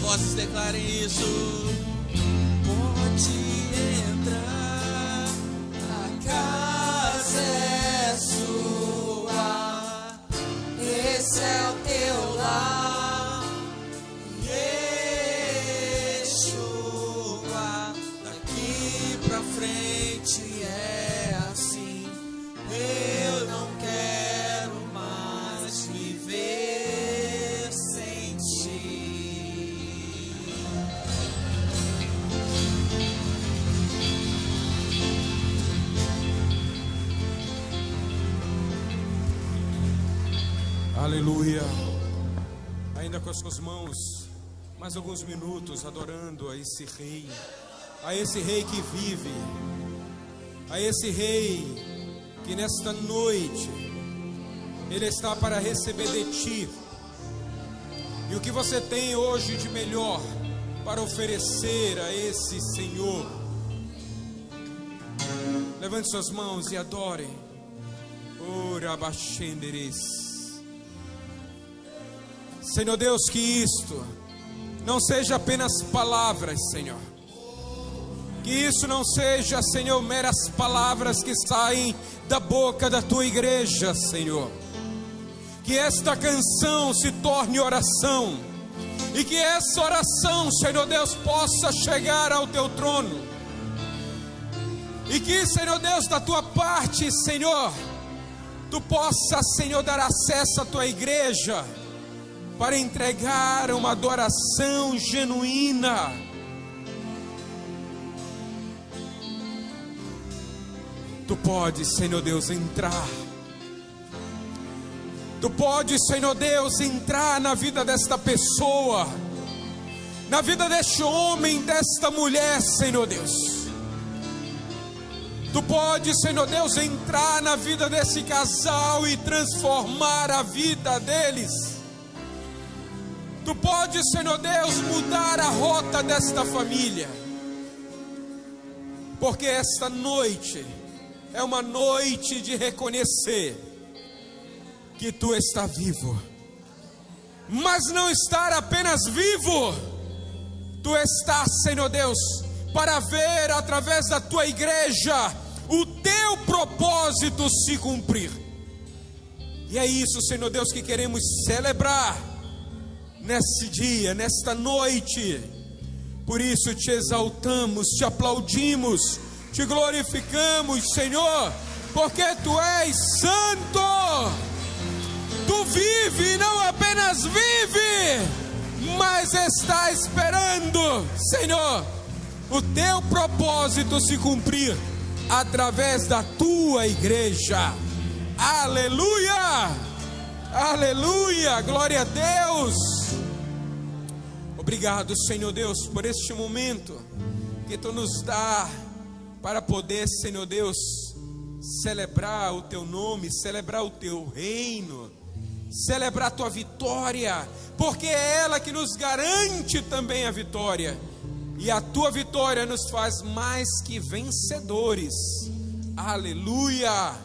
vozes declarem isso. Pode entrar, a casa é sua, esse é o teu lar. Yeshua, daqui pra frente é assim. Eu não quero mais viver sem ti. Aleluia. Ainda com as suas mãos, mais alguns minutos adorando a esse rei que vive, a esse rei que nesta noite Ele está para receber de ti. E o que você tem hoje de melhor para oferecer a esse Senhor? Levante suas mãos e adore. Ora baixenderes. Senhor Deus, que isto não seja apenas palavras, Senhor. Que isso não seja, Senhor, meras palavras que saem da boca da tua igreja, Senhor. Que esta canção se torne oração. E que essa oração, Senhor Deus, possa chegar ao teu trono. E que, Senhor Deus, da tua parte, Senhor, tu possa, Senhor, dar acesso à tua igreja para entregar uma adoração genuína. Tu podes, Senhor Deus, entrar. Tu podes, Senhor Deus, entrar na vida desta pessoa, na vida deste homem, desta mulher, Senhor Deus. Tu podes, Senhor Deus, entrar na vida desse casal e transformar a vida deles. Tu podes, Senhor Deus, mudar a rota desta família. Porque esta noite é uma noite de reconhecer que tu está vivo. Mas não estar apenas vivo, tu estás, Senhor Deus, para ver através da tua igreja o teu propósito se cumprir. E é isso, Senhor Deus, que queremos celebrar nesse dia, nesta noite. Por isso te exaltamos, te aplaudimos, te glorificamos, Senhor, porque tu és santo. Tu vive e não apenas vive, mas está esperando, Senhor, o teu propósito se cumprir através da tua igreja. Aleluia, aleluia, glória a Deus. Obrigado, Senhor Deus, por este momento que tu nos dá para poder, Senhor Deus, celebrar o teu nome, celebrar o teu reino, celebrar a tua vitória, porque é ela que nos garante também a vitória. E a tua vitória nos faz mais que vencedores. Aleluia,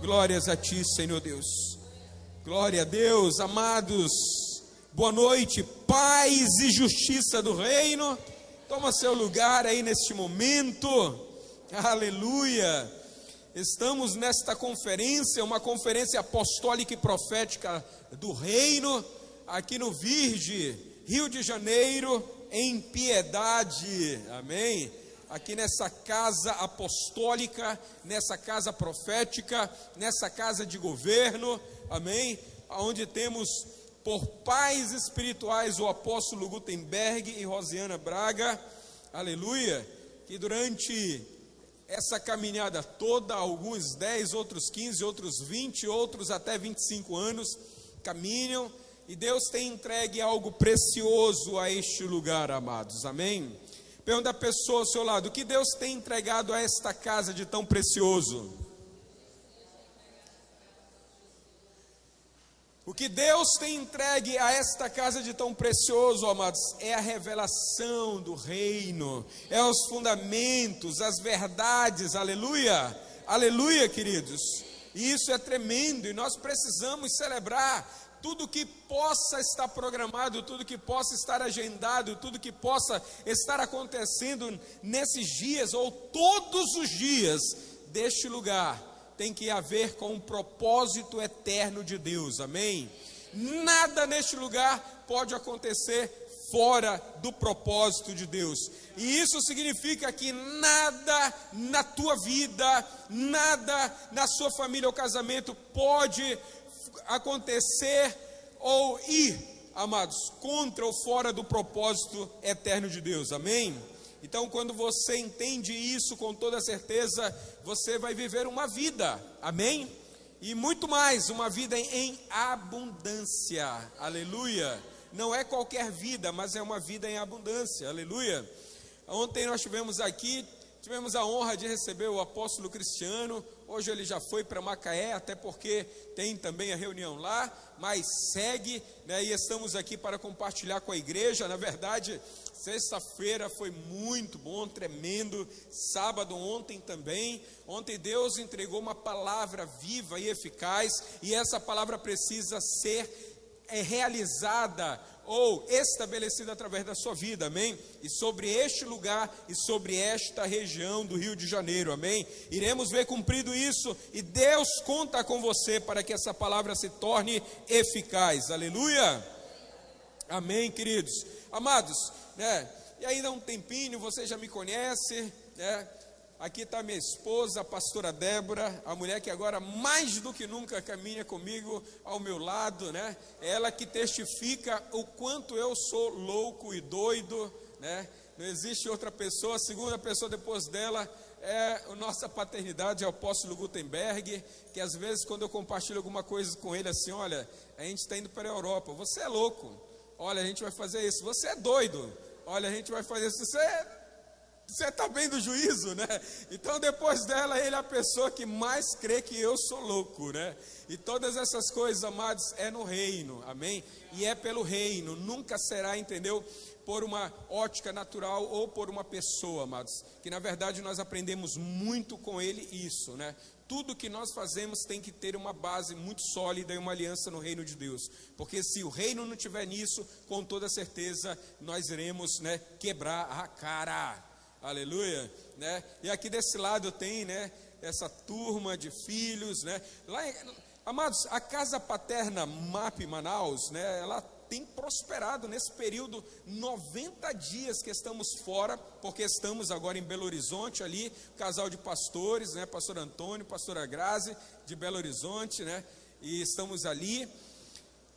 glórias a ti, Senhor Deus. Glória a Deus, amados. Boa noite, paz e justiça do reino. Toma seu lugar aí neste momento. Aleluia. Estamos nesta conferência, uma conferência apostólica e profética do reino, aqui no Virgem, Rio de Janeiro, em Piedade, amém? Aqui nessa casa apostólica, nessa casa profética, nessa casa de governo, amém? Onde temos por pais espirituais o apóstolo Gutenberg e Rosiana Braga, aleluia, que durante essa caminhada toda, alguns 10, outros 15, outros 20, outros até 25 anos, caminham, e Deus tem entregue algo precioso a este lugar, amados, amém? Pergunta a pessoa ao seu lado: o que Deus tem entregado a esta casa de tão precioso? O que Deus tem entregue a esta casa de tão precioso, amados, é a revelação do reino, é os fundamentos, as verdades, aleluia, aleluia, queridos. E isso é tremendo, e nós precisamos celebrar tudo que possa estar programado, tudo que possa estar agendado, tudo que possa estar acontecendo nesses dias ou todos os dias deste lugar, tem que haver com um propósito eterno de Deus, amém? Nada neste lugar pode acontecer fora do propósito de Deus, e isso significa que nada na tua vida, nada na sua família ou casamento pode acontecer ou ir, amados, contra ou fora do propósito eterno de Deus, amém? Então, quando você entende isso com toda certeza, você vai viver uma vida, amém? E muito mais, uma vida em abundância, aleluia. Não é qualquer vida, mas é uma vida em abundância, aleluia. Ontem nós tivemos a honra de receber o apóstolo Cristiano. Hoje ele já foi para Macaé, até porque tem também a reunião lá, mas segue, né, e estamos aqui para compartilhar com a igreja. Na verdade, sexta-feira foi muito bom, tremendo. Sábado, ontem também. Ontem Deus entregou uma palavra viva e eficaz, e essa palavra precisa ser realizada ou estabelecida através da sua vida, amém? E sobre este lugar e sobre esta região do Rio de Janeiro, amém? Iremos ver cumprido isso, e Deus conta com você para que essa palavra se torne eficaz, aleluia? Amém, queridos? Amados, né? E ainda há um tempinho, você já me conhece, né? Aqui está minha esposa, a pastora Débora, a mulher que agora mais do que nunca caminha comigo ao meu lado, né? Ela que testifica o quanto eu sou louco e doido, né? Não existe outra pessoa. A segunda pessoa depois dela é a nossa paternidade, é o apóstolo Gutenberg, que às vezes quando eu compartilho alguma coisa com ele assim, olha, a gente está indo para a Europa, você é louco, olha, a gente vai fazer isso, você é doido, olha, a gente vai fazer isso, você está bem do juízo, né? Então depois dela, ele é a pessoa que mais crê que eu sou louco, né? E todas essas coisas, amados, é no reino, amém? E é pelo reino, nunca será, entendeu? Por uma ótica natural ou por uma pessoa, amados. Que na verdade nós aprendemos muito com ele isso, né? Tudo que nós fazemos tem que ter uma base muito sólida e uma aliança no reino de Deus. Porque se o reino não tiver nisso, com toda certeza nós iremos, né, quebrar a cara. Aleluia, né? E aqui desse lado tem, né, essa turma de filhos, né? Amados, a casa paterna MAP Manaus, né, ela tem prosperado nesse período, 90 dias que estamos fora, porque estamos agora em Belo Horizonte ali, casal de pastores, né, pastor Antônio, pastora Grazi, de Belo Horizonte, né, e estamos ali.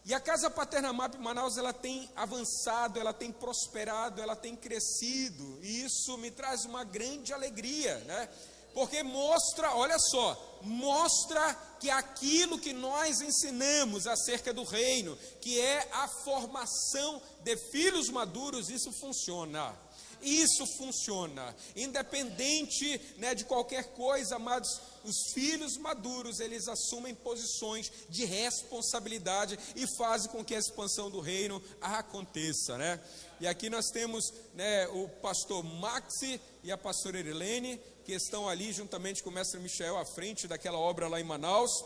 E a Casa Paterna MAP Manaus, ela tem avançado, ela tem prosperado, ela tem crescido, e isso me traz uma grande alegria, né? Porque mostra, olha só, mostra que aquilo que nós ensinamos acerca do reino, que é a formação de filhos maduros, isso funciona. Isso funciona, independente, né, de qualquer coisa, amados. Os filhos maduros, eles assumem posições de responsabilidade e fazem com que a expansão do reino aconteça, né? E aqui nós temos, né, o pastor Maxi e a pastora Erilene, que estão ali juntamente com o mestre Michel à frente daquela obra lá em Manaus.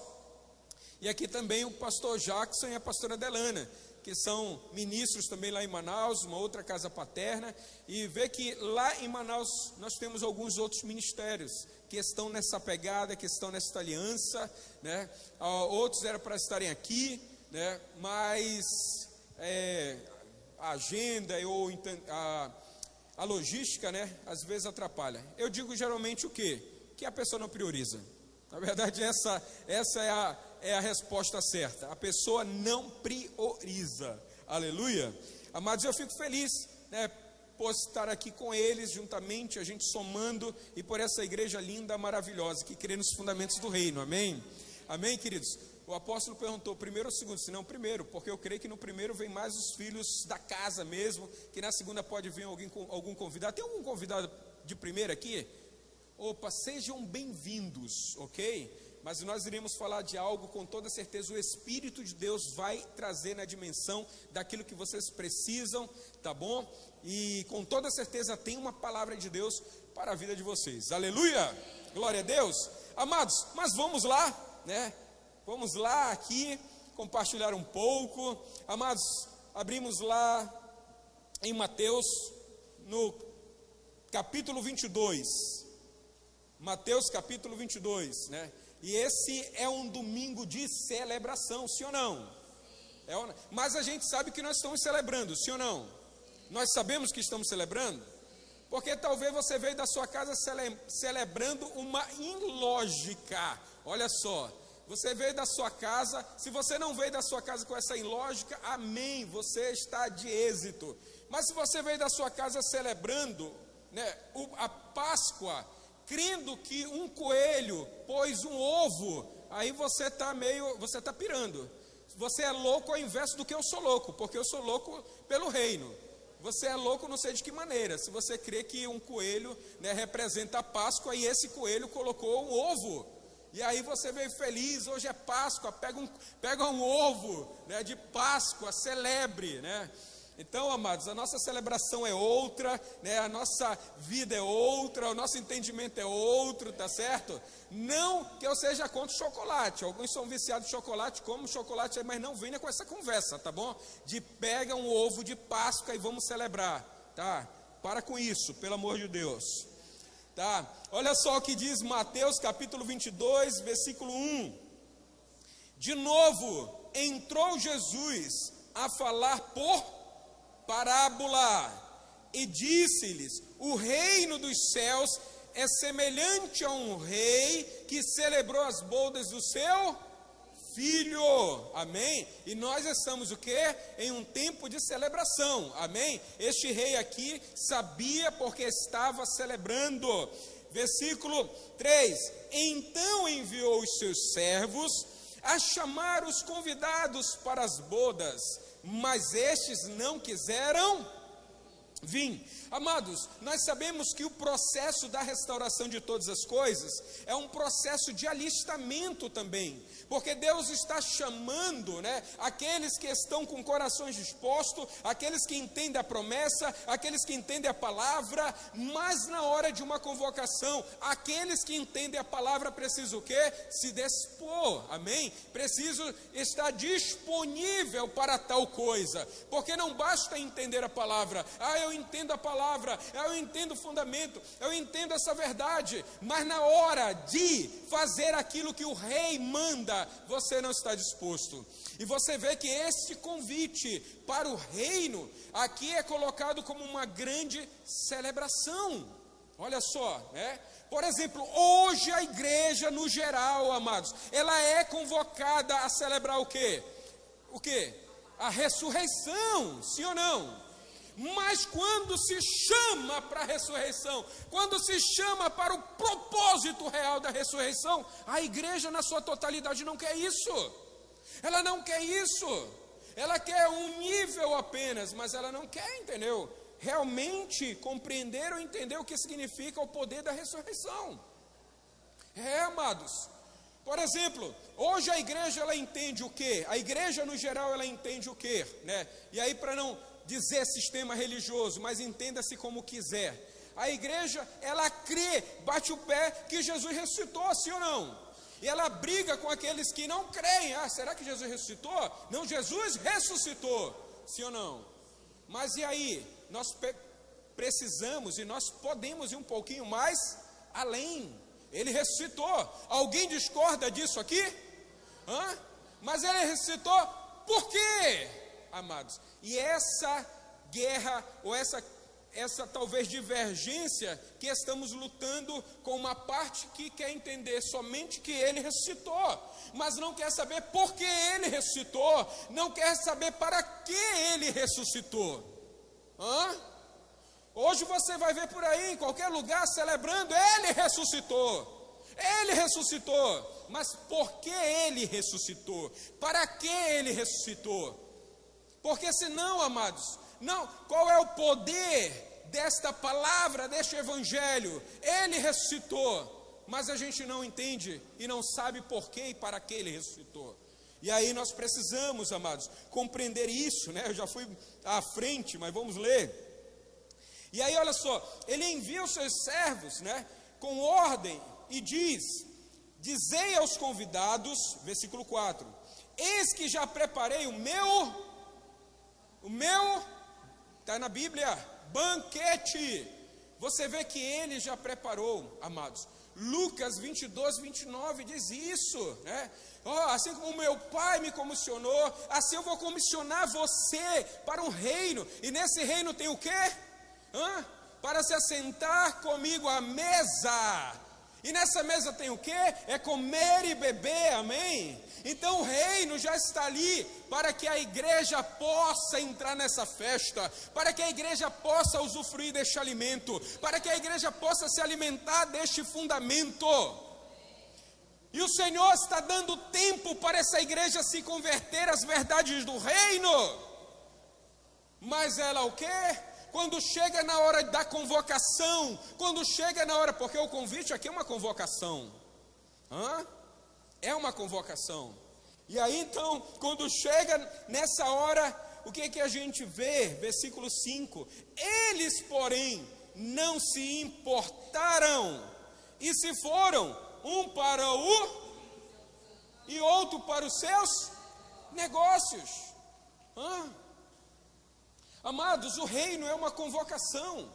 E aqui também o pastor Jackson e a pastora Delana, que são ministros também lá em Manaus, uma outra casa paterna, e vê que lá em Manaus nós temos alguns outros ministérios que estão nessa pegada, que estão nessa aliança, né? Outros eram para estarem aqui, né? Mas a agenda ou a logística, né, às vezes atrapalha. Eu digo geralmente o quê? Que a pessoa não prioriza. Na verdade, essa é a resposta certa. A pessoa não prioriza. Aleluia. Amados, eu fico feliz, né, por estar aqui com eles, juntamente, a gente somando, e por essa igreja linda, maravilhosa, que crê nos fundamentos do reino. Amém? Amém, queridos? O apóstolo perguntou, primeiro ou segundo? Se não, primeiro, porque eu creio que no primeiro vem mais os filhos da casa mesmo, que na segunda pode vir algum convidado. Tem algum convidado de primeira aqui? Opa, sejam bem-vindos, ok? Mas nós iremos falar de algo, com toda certeza o Espírito de Deus vai trazer na dimensão daquilo que vocês precisam, tá bom? E com toda certeza tem uma palavra de Deus para a vida de vocês. Aleluia! Glória a Deus! Amados, mas vamos lá, né? Vamos lá aqui, compartilhar um pouco. Amados, abrimos lá em Mateus, no capítulo 22. Mateus capítulo 22, né? E esse é um domingo de celebração, sim ou não? Mas a gente sabe que nós estamos celebrando, sim ou não? Nós sabemos que estamos celebrando, porque talvez você veio da sua casa celebrando uma ilógica. Olha só, você veio da sua casa. Se você não veio da sua casa com essa ilógica, amém, você está de êxito. Mas se você veio da sua casa celebrando, né, a Páscoa, crendo que um coelho pôs um ovo, aí você está pirando. Você é louco ao inverso do que eu sou louco, porque eu sou louco pelo reino. Você é louco não sei de que maneira, se você crê que um coelho, né, representa a Páscoa, e esse coelho colocou um ovo, e aí você veio feliz, hoje é Páscoa, pega um ovo, né, de Páscoa, celebre, né? Então, amados, a nossa celebração é outra, né? A nossa vida é outra, o nosso entendimento é outro, tá certo? Não que eu seja contra o chocolate. Alguns são viciados em chocolate, como chocolate, mas não venha com essa conversa, tá bom? De pega um ovo de Páscoa e vamos celebrar, tá? Para com isso, pelo amor de Deus, tá? Olha só o que diz Mateus capítulo 22, versículo 1. De novo, entrou Jesus a falar por parábola, e disse-lhes: o reino dos céus é semelhante a um rei que celebrou as bodas do seu filho, amém? E nós estamos o quê? Em um tempo de celebração, amém? Este rei aqui sabia porque estava celebrando. Versículo 3: então enviou os seus servos a chamar os convidados para as bodas, mas estes não quiseram vir. Amados, nós sabemos que o processo da restauração de todas as coisas é um processo de alistamento também, porque Deus está chamando, né, aqueles que estão com corações dispostos, aqueles que entendem a promessa, aqueles que entendem a palavra, mas na hora de uma convocação, aqueles que entendem a palavra precisam o quê? Se dispor, amém? Precisam estar disponível para tal coisa, porque não basta entender a palavra. Eu entendo a palavra, eu entendo o fundamento, eu entendo essa verdade, mas na hora de fazer aquilo que o rei manda, você não está disposto. E você vê que este convite para o reino aqui é colocado como uma grande celebração. Olha só, né? Por exemplo, hoje a igreja no geral, amados, ela é convocada a celebrar o quê? O quê? A ressurreição, sim ou não? Mas quando se chama para a ressurreição, quando se chama para o propósito real da ressurreição, a igreja na sua totalidade não quer isso. Ela não quer isso. Ela quer um nível apenas, mas ela não quer, entendeu? Realmente compreender ou entender o que significa o poder da ressurreição. Amados. Por exemplo, hoje a igreja ela entende o quê? A igreja no geral ela entende o quê, né? E aí, para não dizer sistema religioso, mas entenda-se como quiser, a igreja ela crê, bate o pé que Jesus ressuscitou, sim ou não? E ela briga com aqueles que não creem. Será que Jesus ressuscitou? Não, Jesus ressuscitou, sim ou não? Mas e aí? Nós precisamos e nós podemos ir um pouquinho mais além. Ele ressuscitou. Alguém discorda disso aqui? Mas ele ressuscitou por quê, amados? E essa guerra, ou essa talvez divergência, que estamos lutando com uma parte que quer entender somente que ele ressuscitou, mas não quer saber por que ele ressuscitou, não quer saber para que ele ressuscitou. Hoje você vai ver por aí, em qualquer lugar, celebrando, ele ressuscitou. Ele ressuscitou. Mas por que ele ressuscitou? Para que ele ressuscitou? Porque senão, amados, não, qual é o poder desta palavra, deste evangelho? Ele ressuscitou, mas a gente não entende e não sabe por que e para que ele ressuscitou. E aí nós precisamos, amados, compreender isso, né? Eu já fui à frente, mas vamos ler. E aí olha só, ele envia os seus servos, né, com ordem, e diz: dizei aos convidados, versículo 4, eis que já preparei o meu, está na Bíblia, banquete. Você vê que ele já preparou, amados. Lucas 22, 29 diz isso, né? Assim como o meu pai me comissionou, assim eu vou comissionar você para um reino. E nesse reino tem o quê? Para se assentar comigo à mesa. E nessa mesa tem o quê? É comer e beber, amém? Então o reino já está ali para que a igreja possa entrar nessa festa, para que a igreja possa usufruir deste alimento, para que a igreja possa se alimentar deste fundamento. E o Senhor está dando tempo para essa igreja se converter às verdades do reino. Mas ela o quê? Quando chega na hora da convocação, quando chega na hora, porque o convite aqui é uma convocação, é uma convocação, e aí então, quando chega nessa hora, o que a gente vê? Versículo 5, eles porém não se importaram, e se foram, um para o, e outro para os seus negócios. Amados, o reino é uma convocação.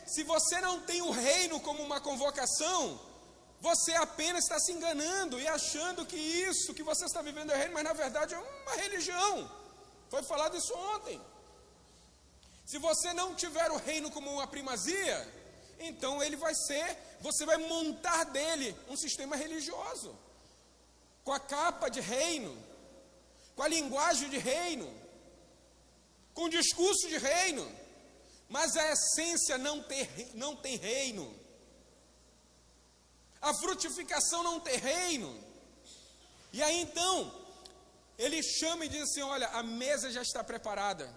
Se você não tem o reino como uma convocação, você apenas está se enganando e achando que isso que você está vivendo é reino, mas na verdade é uma religião. Foi falado isso ontem. Se você não tiver o reino como uma primazia, então você vai montar dele um sistema religioso, com a capa de reino, com a linguagem de reino, com discurso de reino, mas a essência não tem reino, a frutificação não tem reino. E aí então, ele chama e diz assim: olha, a mesa já está preparada,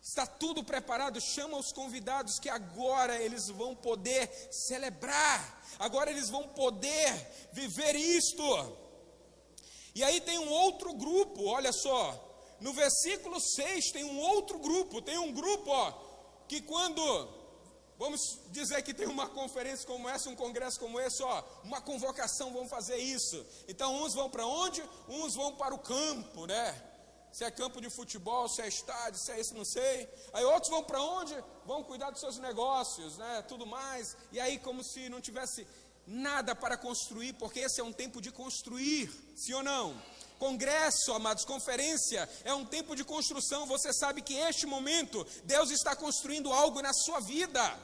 está tudo preparado, chama os convidados que agora eles vão poder celebrar, agora eles vão poder viver isto. E aí tem um outro grupo, olha só, no versículo 6 tem um outro grupo, tem um grupo que quando, vamos dizer que tem uma conferência como essa, um congresso como esse, uma convocação, vão fazer isso. Então uns vão para onde? Uns vão para o campo, né? Se é campo de futebol, se é estádio, se é isso, não sei. Aí outros vão para onde? Vão cuidar dos seus negócios, né? Tudo mais. E aí como se não tivesse nada para construir, porque esse é um tempo de construir, sim ou não? Congresso, amados, conferência, é um tempo de construção. Você sabe que este momento, Deus está construindo algo na sua vida.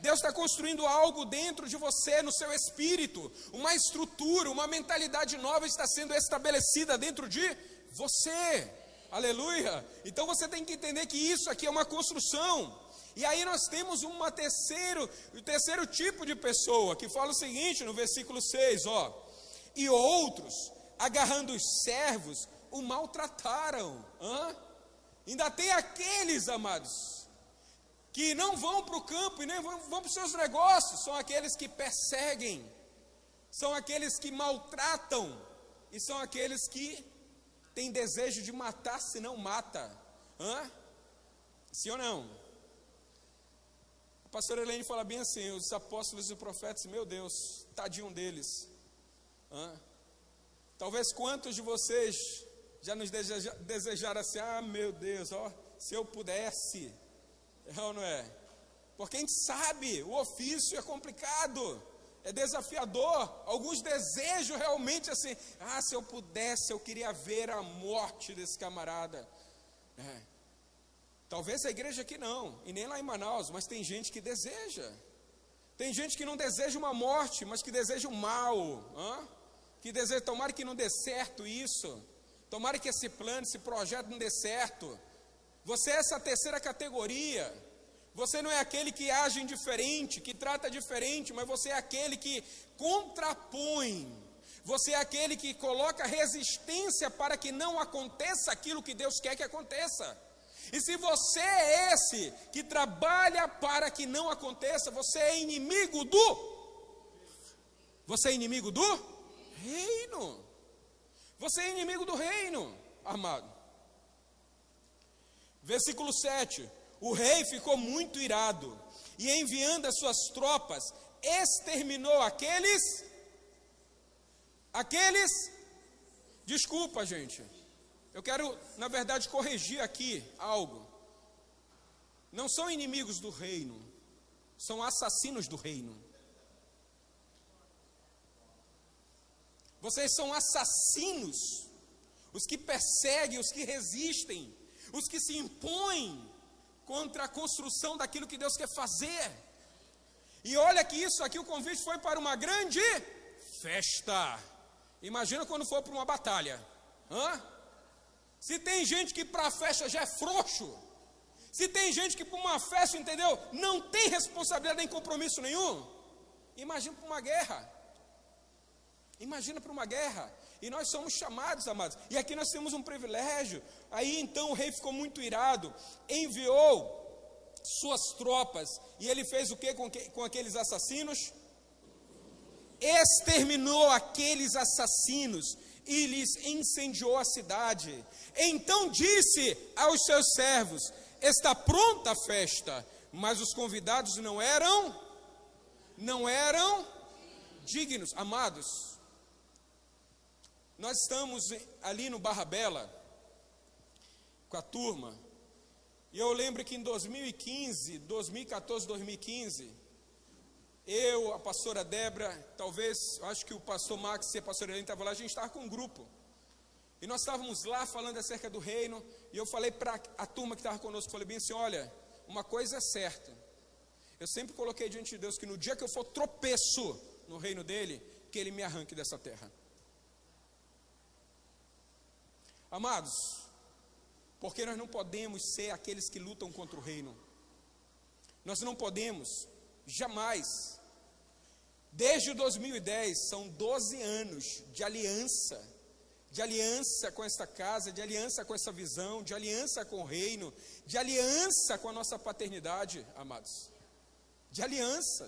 Deus está construindo algo dentro de você, no seu espírito. Uma estrutura, uma mentalidade nova está sendo estabelecida dentro de você. Aleluia! Então você tem que entender que isso aqui é uma construção. E aí nós temos o terceiro tipo de pessoa, que fala o seguinte no versículo 6, e outros, agarrando os servos, o maltrataram. Ainda tem aqueles, amados, que não vão para o campo e nem vão para os seus negócios, são aqueles que perseguem, são aqueles que maltratam, e são aqueles que têm desejo de matar se não mata. Sim ou não? A pastora Helene fala bem assim, os apóstolos e os profetas, meu Deus, tadinho deles. Talvez quantos de vocês já nos desejaram assim, meu Deus, se eu pudesse, ou não é? Porque a gente sabe, o ofício é complicado, é desafiador. Alguns desejam realmente assim, se eu pudesse, eu queria ver a morte desse camarada. Talvez a igreja aqui não, e nem lá em Manaus, mas tem gente que deseja. Tem gente que não deseja uma morte, mas que deseja o mal. Que deseja, tomara que não dê certo isso, tomara que esse plano, esse projeto não dê certo. Você é essa terceira categoria. Você não é aquele que age indiferente, que trata diferente, mas você é aquele que contrapõe. Você é aquele que coloca resistência para que não aconteça aquilo que Deus quer que aconteça. E se você é esse que trabalha para que não aconteça, você é inimigo do reino. Você é inimigo do reino, amado. Versículo 7. O rei ficou muito irado e enviando as suas tropas, exterminou aqueles Desculpa, gente. Eu quero, na verdade, corrigir aqui algo. Não são inimigos do reino, são assassinos do reino. Vocês são assassinos, os que perseguem, os que resistem, os que se impõem contra a construção daquilo que Deus quer fazer. E olha que isso aqui, o convite foi para uma grande festa. Imagina quando for para uma batalha. Se tem gente que para a festa já é frouxo, se tem gente que para uma festa, entendeu, não tem responsabilidade nem compromisso nenhum, imagina para uma guerra. Imagina para uma guerra. E nós somos chamados, amados. E aqui nós temos um privilégio. Aí então o rei ficou muito irado, enviou suas tropas. E ele fez o que com aqueles assassinos? Exterminou aqueles assassinos e lhes incendiou a cidade. Então disse aos seus servos: está pronta a festa. Mas os convidados não eram dignos. Amados, nós estamos ali no Barra Bela com a turma, e eu lembro que em 2014, 2015, eu, a pastora Débora, talvez, acho que o pastor Max e a pastora Helena estavam lá, a gente estava com um grupo, e nós estávamos lá falando acerca do reino, e eu falei para a turma que estava conosco, falei bem assim: olha, uma coisa é certa, eu sempre coloquei diante de Deus que no dia que eu for tropeço no reino dele, que ele me arranque dessa terra. Amados, porque nós não podemos ser aqueles que lutam contra o reino. Nós não podemos, jamais. Desde 2010, são 12 anos de aliança com esta casa, de aliança com essa visão, de aliança com o reino, de aliança com a nossa paternidade, amados. De aliança.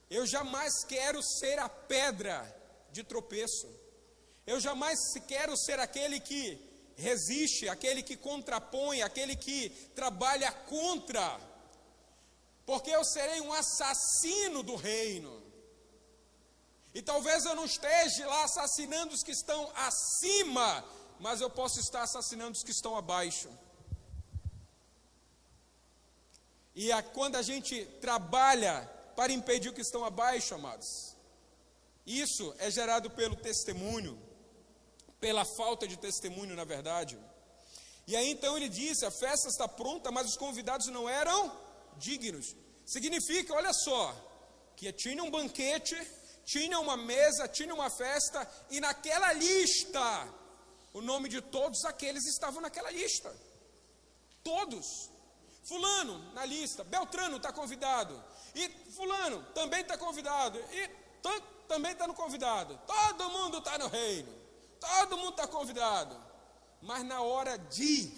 Eu jamais quero ser a pedra de tropeço. Eu jamais quero ser aquele que resiste, aquele que contrapõe, aquele que trabalha contra, porque eu serei um assassino do reino. E talvez eu não esteja lá assassinando os que estão acima, mas eu posso estar assassinando os que estão abaixo. E quando a gente trabalha para impedir o que estão abaixo, amados, isso é gerado pelo testemunho, pela falta de testemunho, na verdade. E aí então ele disse: a festa está pronta, mas os convidados não eram dignos. Significa, olha só, que tinha um banquete, tinha uma mesa, tinha uma festa, e naquela lista, o nome de todos aqueles estavam naquela lista. Todos. Fulano na lista, Beltrano está convidado, e fulano também está convidado, e também está no convidado. Todo mundo está no reino. Todo mundo está convidado, mas na hora de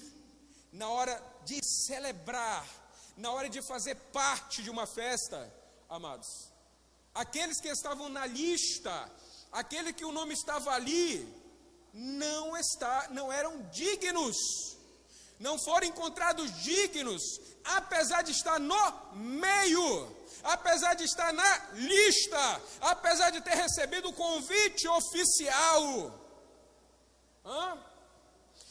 celebrar, na hora de fazer parte de uma festa, amados, aqueles que estavam na lista, aquele que o nome estava ali, não eram dignos, não foram encontrados dignos, apesar de estar no meio, apesar de estar na lista, apesar de ter recebido o convite oficial.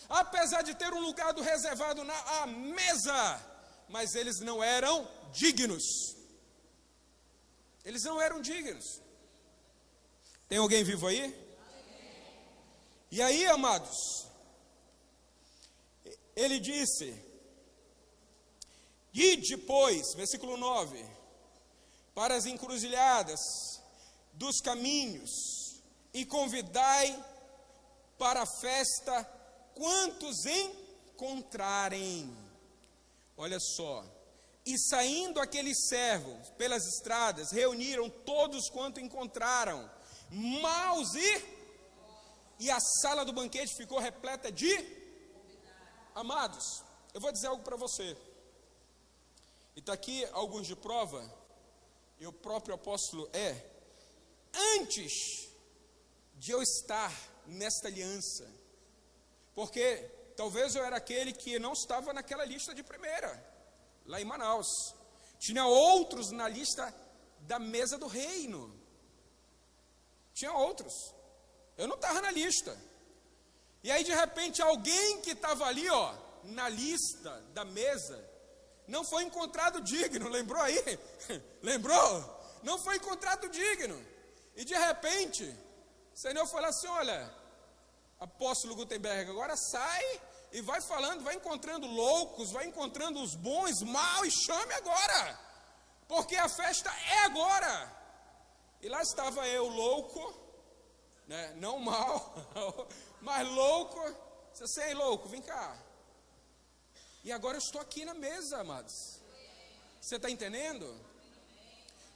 Apesar de ter um lugar reservado na mesa, mas eles não eram dignos. Eles não eram dignos. Tem alguém vivo aí? E aí, amados, ele disse: e depois, versículo 9, para as encruzilhadas dos caminhos, e convidai para a festa quantos encontrarem. Olha só. E saindo aqueles servos pelas estradas, reuniram todos quanto encontraram, maus e a sala do banquete ficou repleta de amados. Eu vou dizer algo para você. E está aqui alguns de prova. E o próprio apóstolo antes de eu estar nesta aliança, porque talvez eu era aquele que não estava naquela lista de primeira, lá em Manaus, tinha outros na lista da mesa do reino, tinha outros, Eu não estava na lista. E aí de repente alguém que estava ali, ó, na lista da mesa, não foi encontrado digno, lembrou aí? Lembrou? Não foi encontrado digno. E de repente, o Senhor falou assim: olha, apóstolo Gutenberg, agora sai e vai falando, vai encontrando loucos, vai encontrando os bons, mal, e chame agora, porque a festa é agora. E lá estava eu, louco, né? Não mal, mas louco. Você é louco, vem cá. E agora eu estou aqui na mesa, amados. Você está entendendo?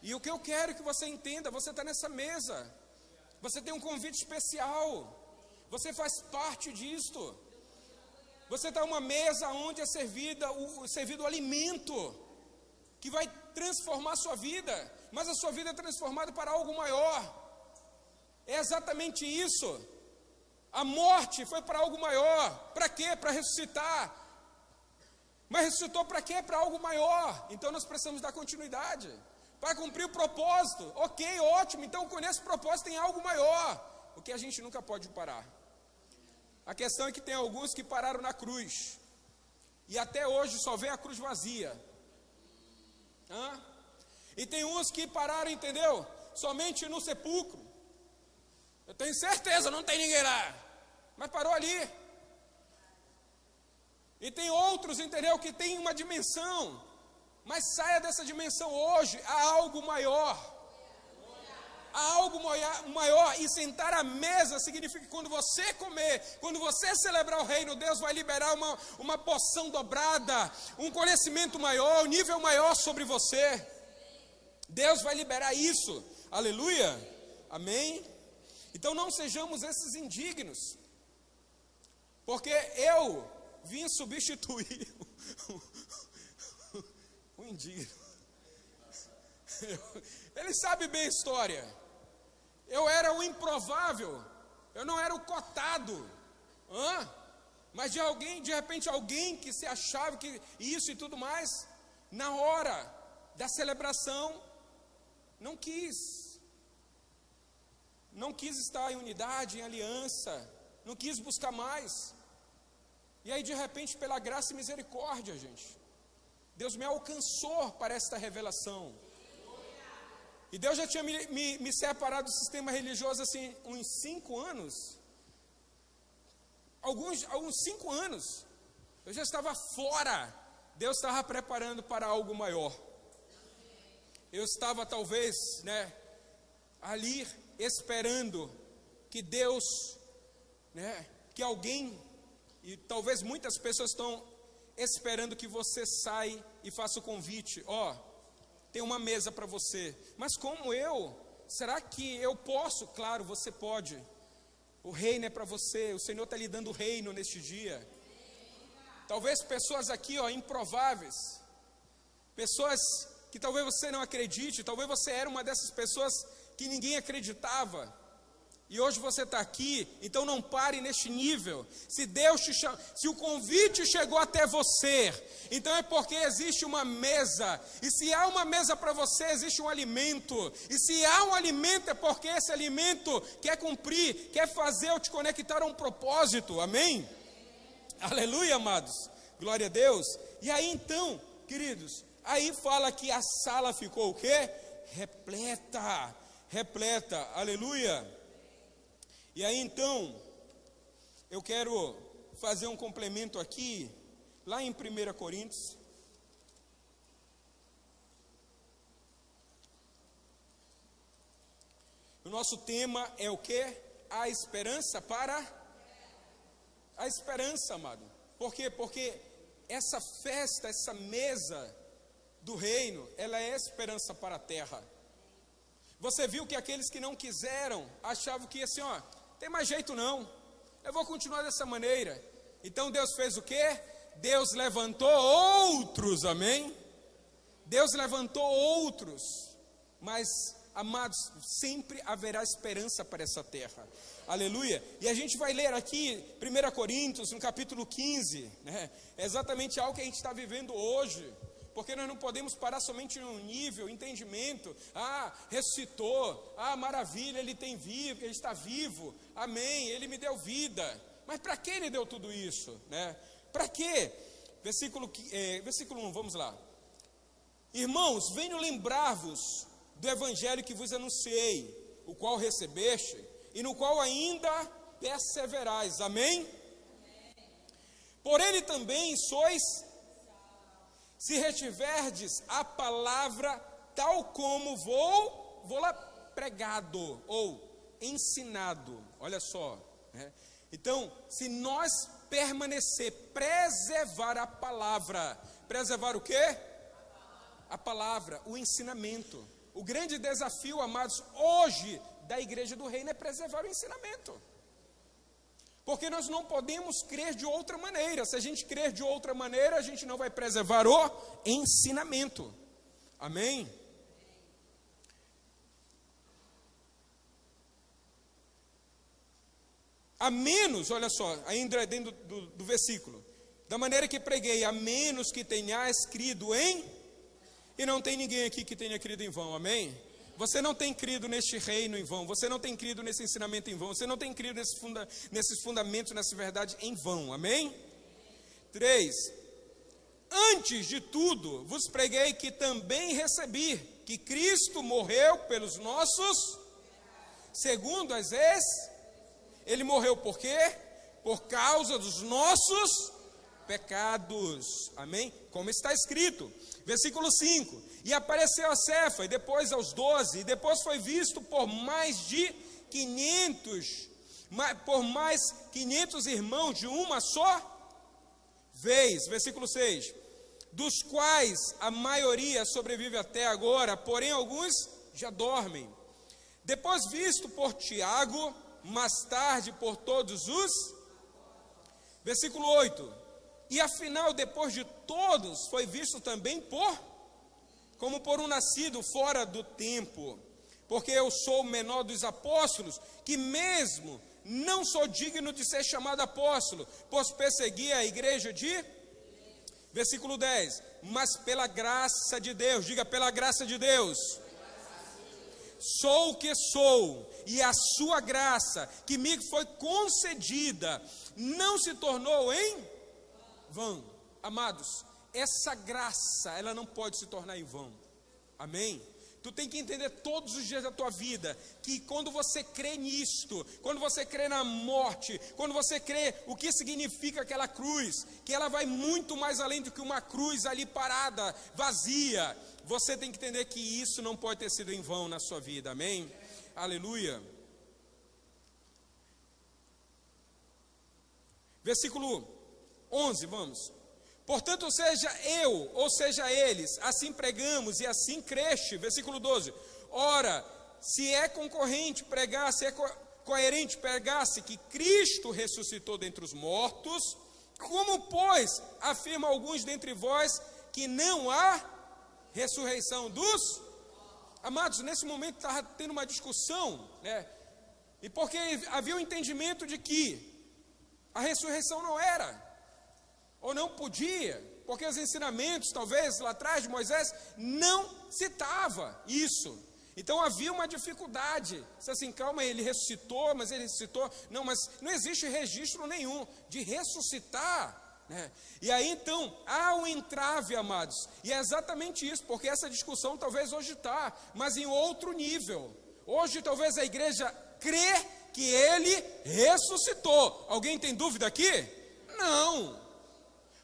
E o que eu quero que você entenda, você está nessa mesa. Você tem um convite especial. Você faz parte disto. Você está em uma mesa onde é servido o alimento que vai transformar a sua vida. Mas a sua vida é transformada para algo maior. É exatamente isso. A morte foi para algo maior. Para quê? Para ressuscitar. Mas ressuscitou para quê? Para algo maior. Então nós precisamos dar continuidade. Para cumprir o propósito. Ok, ótimo. Então com esse propósito tem algo maior. O que a gente nunca pode parar. A questão é que tem alguns que pararam na cruz. E até hoje só vê a cruz vazia. E tem uns que pararam, entendeu? Somente no sepulcro. Eu tenho certeza, não tem ninguém lá. Mas parou ali. E tem outros, entendeu? Que tem uma dimensão. Mas saia dessa dimensão hoje a algo maior. A algo maior. E sentar à mesa significa que quando você comer, quando você celebrar o reino, Deus vai liberar uma porção dobrada, um conhecimento maior, um nível maior sobre você. Deus vai liberar isso. Aleluia. Amém. Então não sejamos esses indignos. Porque eu vim substituir o indigno. Ele sabe bem a história. Eu era o improvável. Eu não era o cotado. Mas de repente alguém que se achava que isso e tudo mais, na hora da celebração, não quis estar em unidade, em aliança, não quis buscar mais. E aí de repente, pela graça e misericórdia, gente, Deus me alcançou para esta revelação. E Deus já tinha me separado do sistema religioso assim, uns 5 anos. Alguns 5 anos. Eu já estava fora. Deus estava preparando para algo maior. Eu estava talvez, ali esperando que Deus, que alguém, e talvez muitas pessoas estão esperando que você saia e faça o convite. Tem uma mesa para você. Mas como será que eu posso? Claro, você pode. O reino é para você. O Senhor está lhe dando o reino neste dia. Talvez pessoas aqui, improváveis. Pessoas que talvez você não acredite. Talvez você era uma dessas pessoas que ninguém acreditava. E hoje você está aqui, então não pare neste nível. Se Deus te chama, se o convite chegou até você, então é porque existe uma mesa. E se há uma mesa para você, existe um alimento. E se há um alimento, é porque esse alimento quer cumprir, quer fazer ou te conectar a um propósito. Amém? Aleluia, amados. Glória a Deus. E aí então, queridos, aí fala que a sala ficou o quê? Repleta. Aleluia. E aí então, eu quero fazer um complemento aqui, lá em 1 Coríntios. O nosso tema é o quê? A esperança para... A esperança, amado. Por quê? Porque essa festa, essa mesa do reino, ela é esperança para a terra. Você viu que aqueles que não quiseram, achavam que assim, tem mais jeito não, eu vou continuar dessa maneira. Então Deus fez o quê? Deus levantou outros, amém? Deus levantou outros, mas, amados, sempre haverá esperança para essa terra, aleluia. E a gente vai ler aqui, 1 Coríntios, no capítulo 15, é exatamente algo que a gente está vivendo hoje. Porque nós não podemos parar somente no nível, entendimento. Ressuscitou, maravilha, ele está vivo, amém, ele me deu vida. Mas para que ele deu tudo isso, né? Para quê? Versículo 1, vamos lá. Irmãos, venho lembrar-vos do evangelho que vos anunciei, o qual recebeste, e no qual ainda perseverais, amém? Por ele também sois, se retiverdes a palavra tal como vou lá pregado, ou ensinado, olha só, né? Então, se nós permanecer, preservar a palavra, preservar o quê? A palavra, o ensinamento. O grande desafio, amados, hoje da igreja do reino é preservar o ensinamento. Porque nós não podemos crer de outra maneira. Se a gente crer de outra maneira, a gente não vai preservar o ensinamento. Amém? A menos, olha só, ainda dentro do versículo, da maneira que preguei, a menos que tenhais crido em, e não tem ninguém aqui que tenha crido em vão, amém? Você não tem crido neste reino em vão, você não tem crido nesse ensinamento em vão, você não tem crido nesses fundamentos, nessa verdade em vão, amém? 3, antes de tudo, vos preguei que também recebi, que Cristo morreu pelos nossos, segundo as ele morreu por quê? Por causa dos nossos pecados, amém? Como está escrito, versículo 5, e apareceu a Cefa, e depois aos 12, e depois foi visto por mais 500 irmãos de uma só vez, versículo 6, dos quais a maioria sobrevive até agora, porém alguns já dormem. Depois visto por Tiago, mais tarde por todos os, versículo 8, e afinal depois de todos foi visto também como por um nascido fora do tempo, porque eu sou o menor dos apóstolos, que mesmo não sou digno de ser chamado apóstolo, pois persegui a igreja versículo 10, mas pela graça de Deus, diga pela graça de Deus, sou o que sou, e a sua graça que me foi concedida não se tornou em vão. Amados, essa graça, ela não pode se tornar em vão, amém? Tu tem que entender todos os dias da tua vida, que quando você crê nisto, quando você crê na morte, quando você crê o que significa aquela cruz, que ela vai muito mais além do que uma cruz ali parada, vazia, você tem que entender que isso não pode ter sido em vão na sua vida, amém? Aleluia. Versículo 11, vamos. Portanto, seja eu, ou seja eles, assim pregamos e assim creste. Versículo 12. Ora, se é concorrente pregar, se é coerente pregar-se que Cristo ressuscitou dentre os mortos, como, pois, afirma alguns dentre vós que não há ressurreição dos... Amados, nesse momento estava tendo uma discussão, né? E porque havia um entendimento de que a ressurreição não era, ou não podia, porque os ensinamentos, talvez, lá atrás de Moisés, não citava isso. Então havia uma dificuldade. Disse assim, calma, ele ressuscitou, mas ele ressuscitou. Não, mas não existe registro nenhum de ressuscitar, né? E aí então, há um entrave, amados. E é exatamente isso, porque essa discussão talvez hoje está, mas em outro nível. Hoje talvez a igreja crê que ele ressuscitou. Alguém tem dúvida aqui? Não.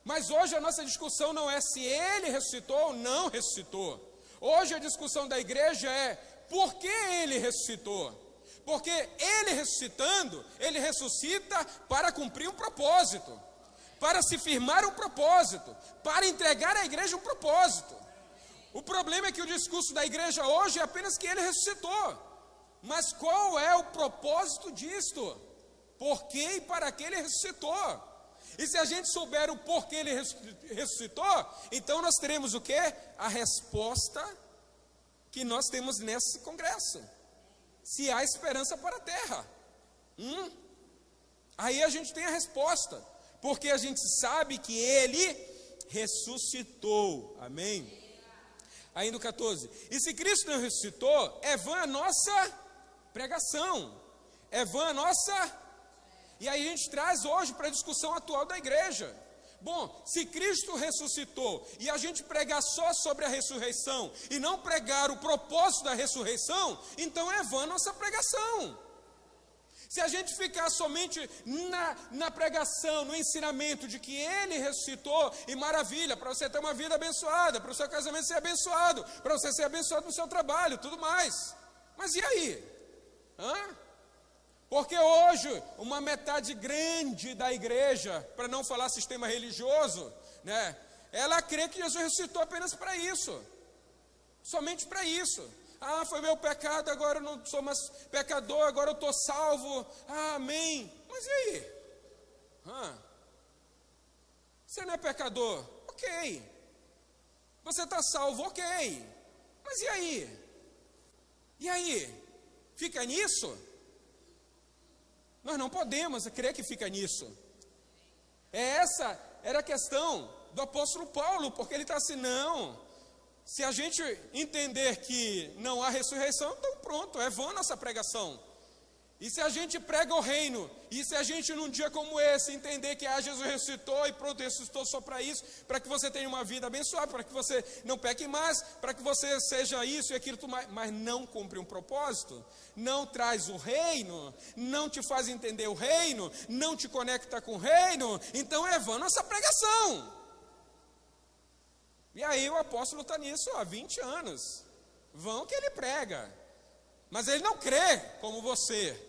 Mas hoje a nossa discussão não é se ele ressuscitou ou não ressuscitou. Hoje a discussão da igreja é por que ele ressuscitou. Porque ele ressuscitando, ele ressuscita para cumprir um propósito, para se firmar um propósito, para entregar à igreja um propósito. O problema é que o discurso da igreja hoje é apenas que ele ressuscitou. Mas qual é o propósito disto? Por que e para que ele ressuscitou? E se a gente souber o porquê ele ressuscitou, então nós teremos o quê? A resposta que nós temos nesse congresso. Se há esperança para a terra. Aí a gente tem a resposta. Porque a gente sabe que ele ressuscitou. Amém? Aí no 14, e se Cristo não ressuscitou, é vã a nossa pregação, é vã a nossa... E aí a gente traz hoje para a discussão atual da igreja. Bom, se Cristo ressuscitou e a gente pregar só sobre a ressurreição e não pregar o propósito da ressurreição, então é vã a nossa pregação. Se a gente ficar somente na pregação, no ensinamento de que Ele ressuscitou, e maravilha, para você ter uma vida abençoada, para o seu casamento ser abençoado, para você ser abençoado no seu trabalho, tudo mais. Mas e aí? Porque hoje, uma metade grande da igreja, para não falar sistema religioso, né, ela crê que Jesus ressuscitou apenas para isso, somente para isso. Ah, foi meu pecado, agora eu não sou mais pecador, agora eu estou salvo. Ah, amém. Mas e aí? Você não é pecador? Ok. Você está salvo? Ok. Mas e aí? E aí? Fica nisso? Nós não podemos crer que fica nisso. Essa era a questão do apóstolo Paulo, porque ele está assim, não... Se a gente entender que não há ressurreição, então pronto, é vã nossa pregação. E se a gente prega o reino, e se a gente num dia como esse entender que Jesus ressuscitou e pronto, ressuscitou só para isso, para que você tenha uma vida abençoada, para que você não peque mais, para que você seja isso e aquilo, tudo mais, mas não cumpre um propósito, não traz o reino, não te faz entender o reino, não te conecta com o reino, então é vã nossa pregação. E aí o apóstolo está nisso há 20 anos. Vão que ele prega. Mas ele não crê como você.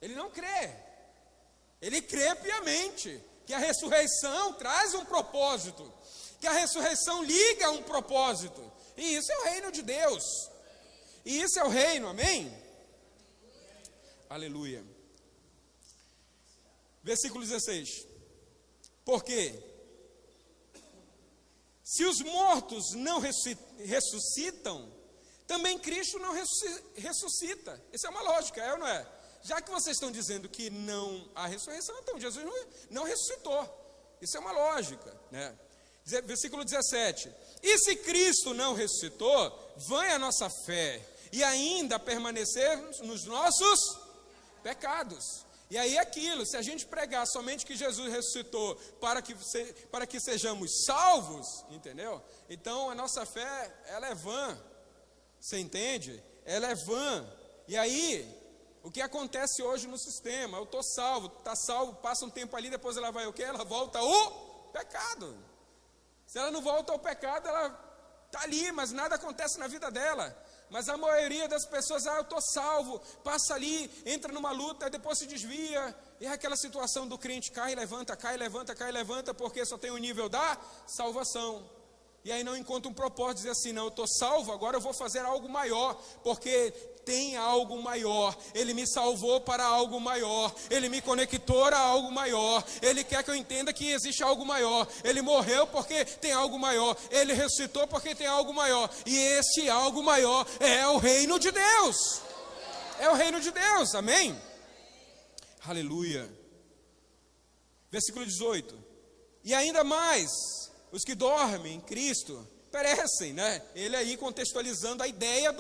Ele não crê. Ele crê piamente que a ressurreição traz um propósito. Que a ressurreição liga a um propósito. E isso é o reino de Deus. E isso é o reino, amém? Aleluia. Versículo 16. Por quê? Se os mortos não ressuscitam, também Cristo não ressuscita. Isso é uma lógica, é ou não é? Já que vocês estão dizendo que não há ressurreição, então Jesus não ressuscitou. Isso é uma lógica, né? Versículo 17. E se Cristo não ressuscitou, vã a nossa fé, e ainda permanecermos nos nossos pecados. E aí aquilo, se a gente pregar somente que Jesus ressuscitou para que sejamos salvos, entendeu? Então a nossa fé, ela é vã, você entende? Ela é vã. E aí, o que acontece hoje no sistema? Eu estou salvo, está salvo, passa um tempo ali, depois ela vai o quê? Ela volta ao pecado. Se ela não volta ao pecado, ela está ali, mas nada acontece na vida dela. Mas a maioria das pessoas, eu estou salvo, passa ali, entra numa luta, depois se desvia. E é aquela situação do crente, cai, levanta, porque só tem o nível da salvação. E aí não encontra um propósito, dizer assim, não, eu estou salvo, agora eu vou fazer algo maior, porque tem algo maior. Ele me salvou para algo maior, Ele me conectou a algo maior, Ele quer que eu entenda que existe algo maior. Ele morreu porque tem algo maior, Ele ressuscitou porque tem algo maior, e esse algo maior é o reino de Deus. É o reino de Deus, amém? Aleluia. Versículo 18. E ainda mais, os que dormem em Cristo perecem, né? Ele aí contextualizando a ideia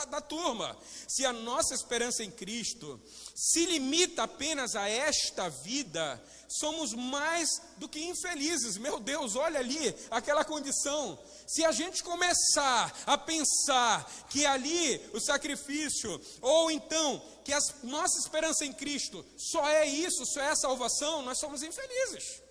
da turma. Se a nossa esperança em Cristo se limita apenas a esta vida, somos mais do que infelizes. Meu Deus, olha ali aquela condição. Se a gente começar a pensar que ali o sacrifício, ou então que a nossa esperança em Cristo só é isso, só é a salvação, nós somos infelizes.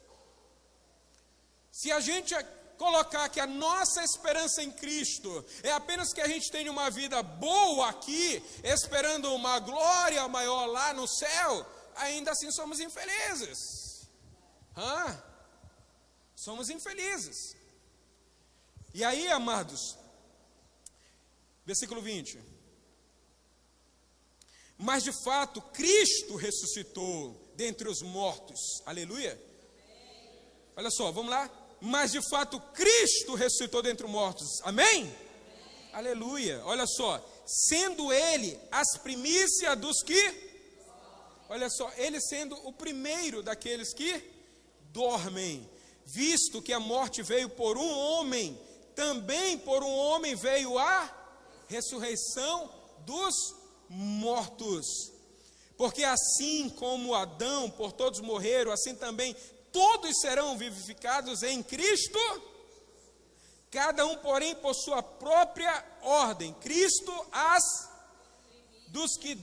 Se a gente colocar que a nossa esperança em Cristo é apenas que a gente tenha uma vida boa aqui, esperando uma glória maior lá no céu, ainda assim somos infelizes. Somos infelizes. E aí, amados, versículo 20. Mas de fato, Cristo ressuscitou dentre os mortos. Aleluia. Olha só, vamos lá. Mas de fato Cristo ressuscitou dentre os mortos, amém? Amém? Aleluia, olha só, sendo Ele as primícias dos que, olha só, Ele sendo o primeiro daqueles que dormem, visto que a morte veio por um homem, também por um homem veio a ressurreição dos mortos. Porque assim como Adão por todos morreram, assim também todos serão vivificados em Cristo, cada um, porém, por sua própria ordem. Cristo dos que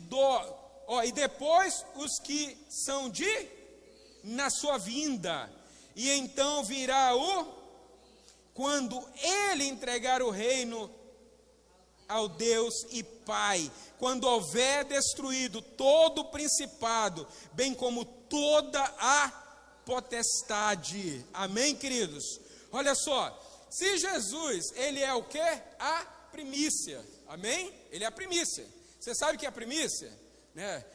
e depois os que são na sua vinda. E então virá quando ele entregar o reino ao Deus e Pai, quando houver destruído todo o principado, bem como toda a potestade. Amém, queridos? Olha só, se Jesus, ele é o quê? A primícia. Amém? Ele é a primícia. Você sabe o que é a primícia? Né?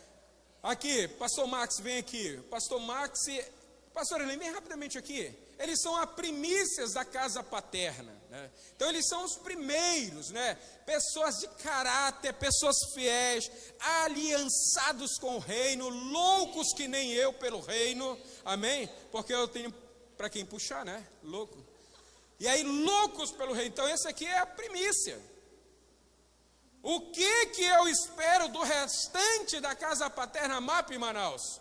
Aqui, pastor Max, vem aqui. Pastor Max, pastor Helene, vem rapidamente aqui. Eles são as primícias da casa paterna, né? Então eles são os primeiros, né? Pessoas de caráter, pessoas fiéis, aliançados com o reino, loucos que nem eu pelo reino, amém? Porque eu tenho para quem puxar, né? Louco. E aí, loucos pelo reino. Então esse aqui é a primícia. O que eu espero do restante da casa paterna MAP em Manaus?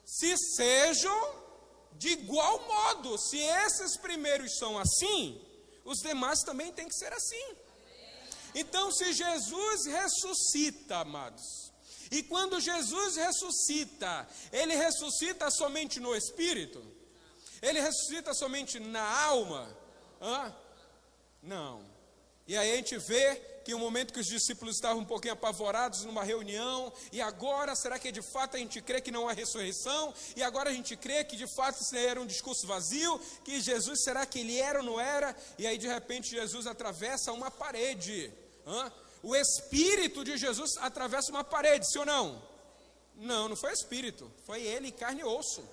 Se sejam de igual modo. Se esses primeiros são assim, os demais também têm que ser assim. Então, se Jesus ressuscita, amados, e quando Jesus ressuscita, ele ressuscita somente no espírito? Ele ressuscita somente na alma? Não. E aí a gente vê que o momento que os discípulos estavam um pouquinho apavorados numa reunião, e agora, será que de fato a gente crê que não há ressurreição? E agora a gente crê que de fato isso era um discurso vazio, que Jesus, será que ele era ou não era? E aí de repente Jesus atravessa uma parede. O Espírito de Jesus atravessa uma parede, sim ou não? Não foi Espírito, foi ele, carne e osso.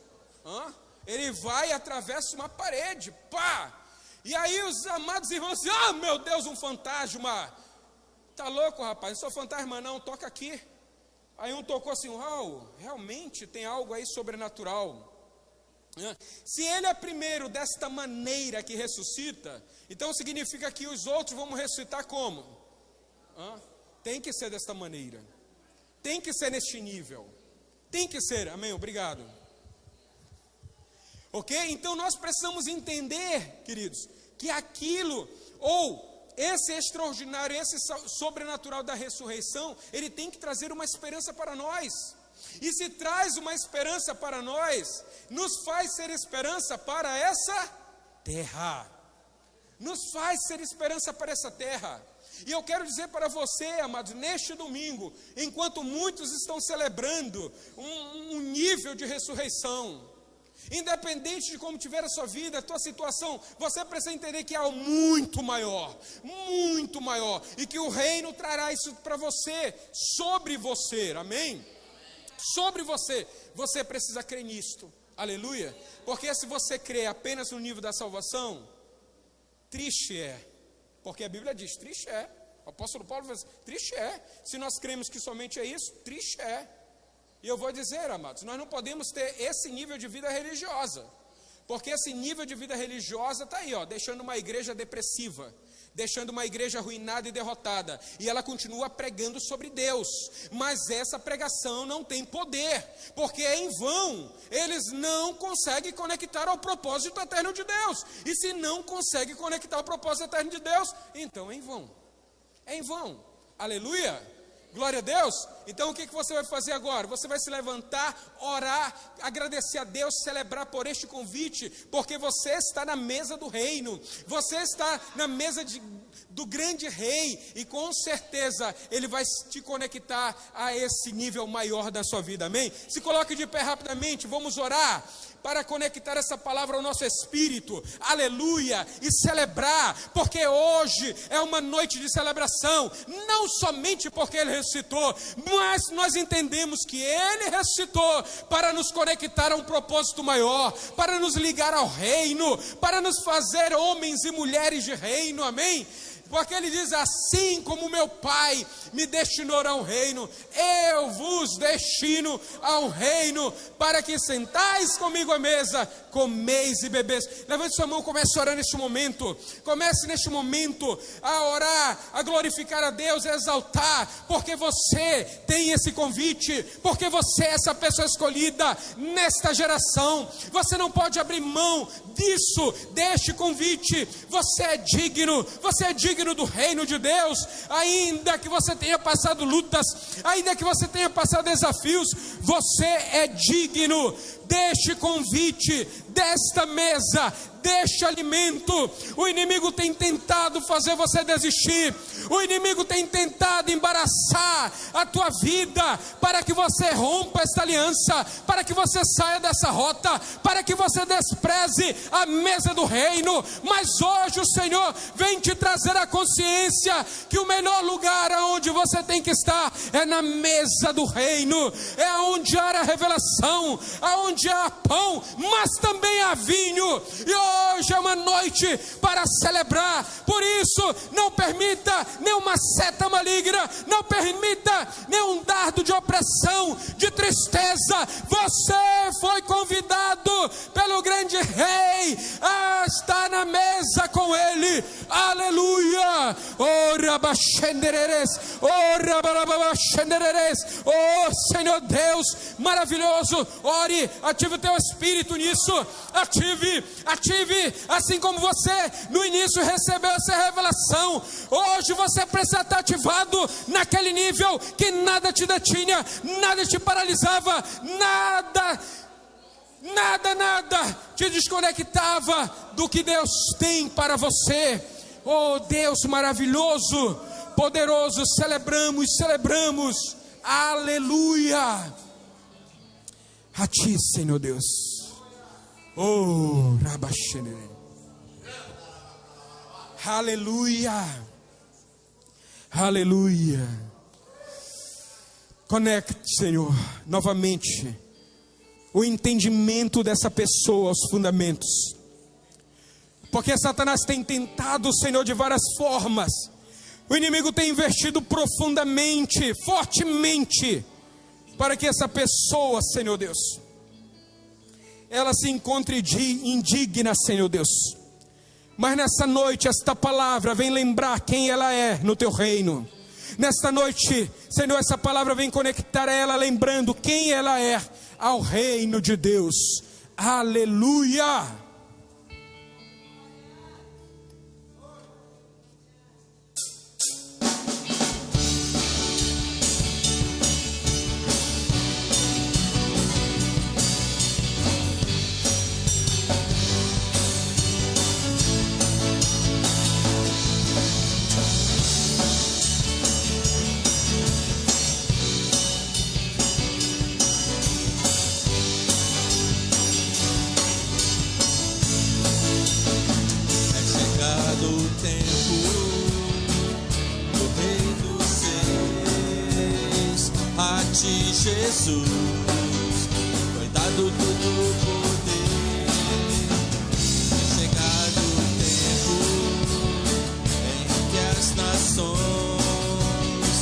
Ele vai e atravessa uma parede, pá! E aí os amados irmãos dizem, meu Deus, um fantasma. Tá louco, rapaz, não sou fantasma não, toca aqui. Aí um tocou assim, realmente tem algo aí sobrenatural. Se ele é primeiro desta maneira que ressuscita, então significa que os outros vão ressuscitar como? Tem que ser desta maneira. Tem que ser neste nível. Tem que ser, amém, obrigado. Ok? Então nós precisamos entender, queridos, que aquilo, esse extraordinário, esse sobrenatural da ressurreição, ele tem que trazer uma esperança para nós. E se traz uma esperança para nós, nos faz ser esperança para essa terra. Nos faz ser esperança para essa terra. E eu quero dizer para você, amados, neste domingo, enquanto muitos estão celebrando um nível de ressurreição, independente de como tiver a sua vida, a tua situação, você precisa entender que há algo muito maior, e que o reino trará isso para você, sobre você, amém? Sobre você, você precisa crer nisto, aleluia, porque se você crê apenas no nível da salvação, triste é, porque a Bíblia diz, triste é, o apóstolo Paulo fala assim, triste é, se nós cremos que somente é isso, triste é. E eu vou dizer, amados, nós não podemos ter esse nível de vida religiosa, porque esse nível de vida religiosa está aí, deixando uma igreja depressiva, deixando uma igreja arruinada e derrotada, e ela continua pregando sobre Deus, mas essa pregação não tem poder, porque é em vão, eles não conseguem conectar ao propósito eterno de Deus, e se não conseguem conectar ao propósito eterno de Deus, então é em vão, aleluia. Glória a Deus. Então o que você vai fazer agora? Você vai se levantar, orar, agradecer a Deus, celebrar por este convite, porque você está na mesa do reino, você está na mesa do grande rei, e com certeza ele vai te conectar a esse nível maior da sua vida, amém? Se coloque de pé rapidamente, vamos orar para conectar essa palavra ao nosso espírito, aleluia, e celebrar, porque hoje é uma noite de celebração, não somente porque ele ressuscitou, mas nós entendemos que ele ressuscitou para nos conectar a um propósito maior, para nos ligar ao reino, para nos fazer homens e mulheres de reino, amém? porque ele diz: assim como meu Pai me destinou a um reino, eu vos destino a um reino, para que sentais comigo à mesa, comeis e bebeis. Levante sua mão, comece a orar neste momento, comece neste momento a orar, a glorificar a Deus, a exaltar, porque você tem esse convite, porque você é essa pessoa escolhida nesta geração. Você não pode abrir mão disso, deste convite. Você é digno do reino de Deus, ainda que você tenha passado lutas, ainda que você tenha passado desafios, você é digno deste convite, desta mesa, deste alimento. O inimigo tem tentado fazer você desistir, o inimigo tem tentado embaraçar a tua vida, para que você rompa esta aliança, para que você saia dessa rota, para que você despreze a mesa do reino. Mas hoje o Senhor vem te trazer a consciência que o melhor lugar aonde você tem que estar é na mesa do reino, é onde há a revelação, aonde há pão, mas também há vinho. E hoje é uma noite para celebrar. Por isso, não permita nenhuma seta maligna, não permita nenhum dardo de opressão, de tristeza. Você foi convidado pelo grande rei a estar na mesa com ele. Aleluia. Oh Senhor Deus maravilhoso, ore, ative o teu espírito nisso, ative, assim como você no início recebeu essa revelação. Hoje você precisa estar ativado naquele nível que nada te detinha, nada te paralisava, nada te desconectava do que Deus tem para você. Oh Deus maravilhoso, poderoso, celebramos, aleluia, a ti, Senhor Deus. Oh, Rabaxene, aleluia, aleluia. Conecte, Senhor, novamente o entendimento dessa pessoa aos fundamentos, porque Satanás tem tentado, Senhor, de várias formas. O inimigo tem investido profundamente, fortemente, para que essa pessoa, Senhor Deus, ela se encontre indigna, Senhor Deus. Mas nessa noite, esta palavra vem lembrar quem ela é no teu reino. Nesta noite, Senhor, essa palavra vem conectar ela, lembrando quem ela é ao reino de Deus. Aleluia. Jesus, foi dado todo o poder. É chegado o tempo em que as nações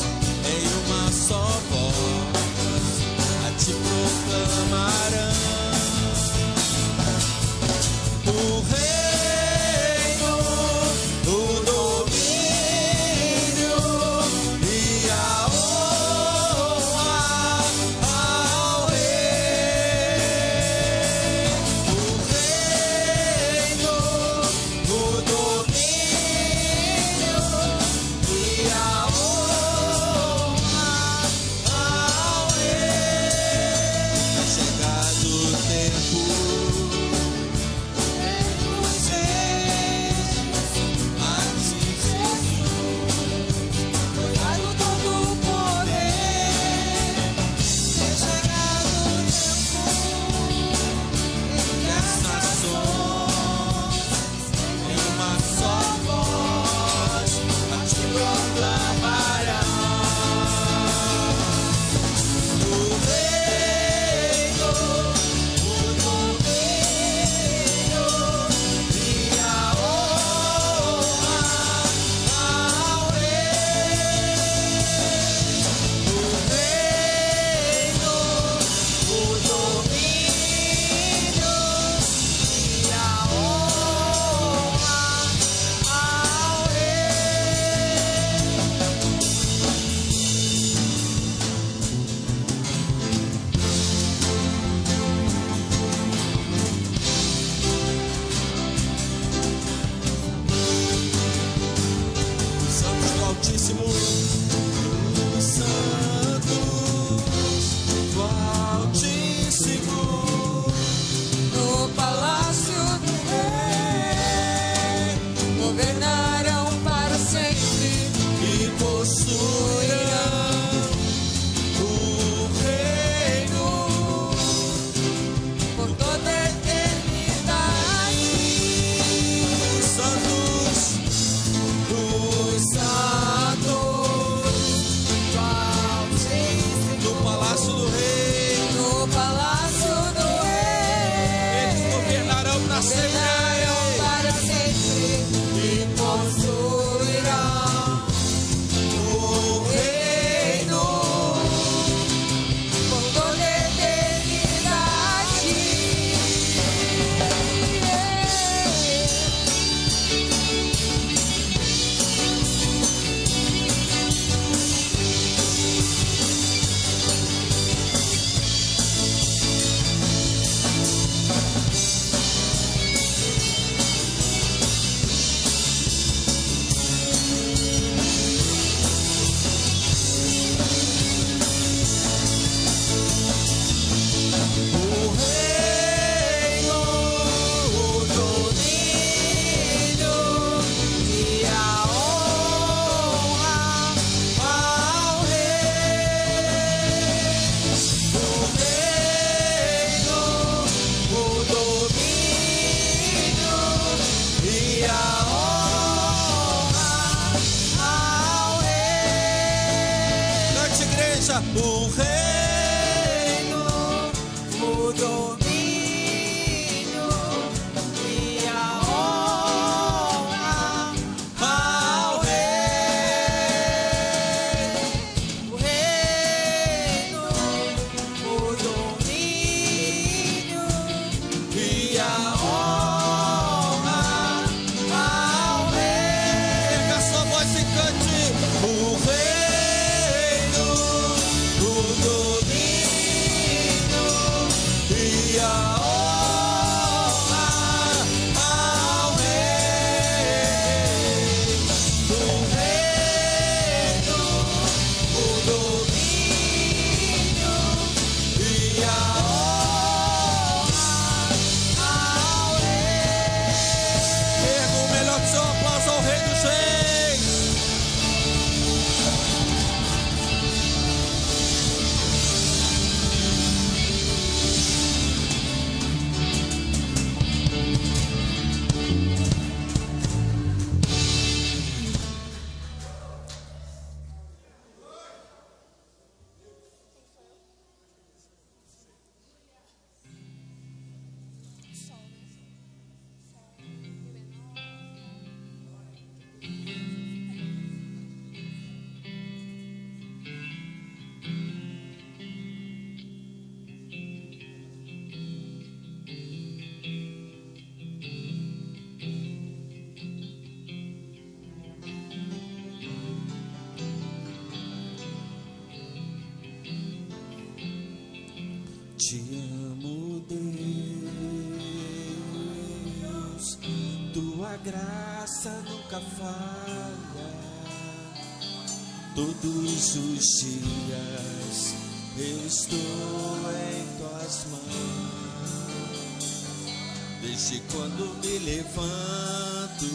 em uma só voz a te proclamarão. O reino, o domínio e a honra ao rei. o reino, o domínio e a honra ao Rei. O reino, o domínio e a honra ao Rei. Erga sua voz e cante. O reino, o domínio e a honra ao Rei. O reino, o domínio e a honra ao Rei. Erga o melhor seu aplauso ao Rei dos Reis. Te amo, Deus, tua graça nunca falha. Todos os dias eu estou em tuas mãos. Desde quando me levanto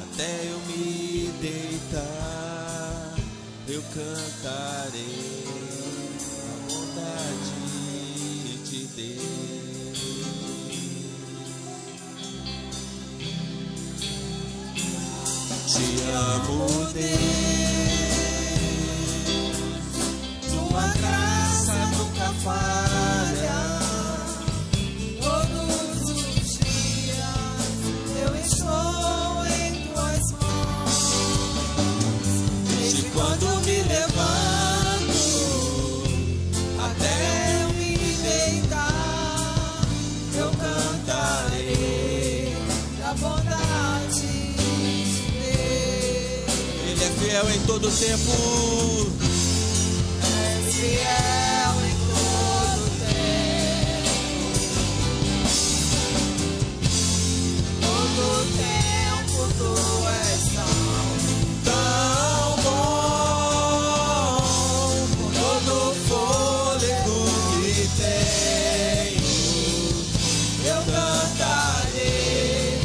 até eu me deitar, eu cantarei de Deus. Te amo, Deus, tua graça nunca falha. Todos os dias eu estou em tuas mãos. Desde quando me levanto até eu me deitar, eu cantarei da bondade de Deus. Ele é fiel em todo tempo. É fiel em todo tempo. Todo tempo tu és tão bom. Com todo fôlego que tenho, eu cantarei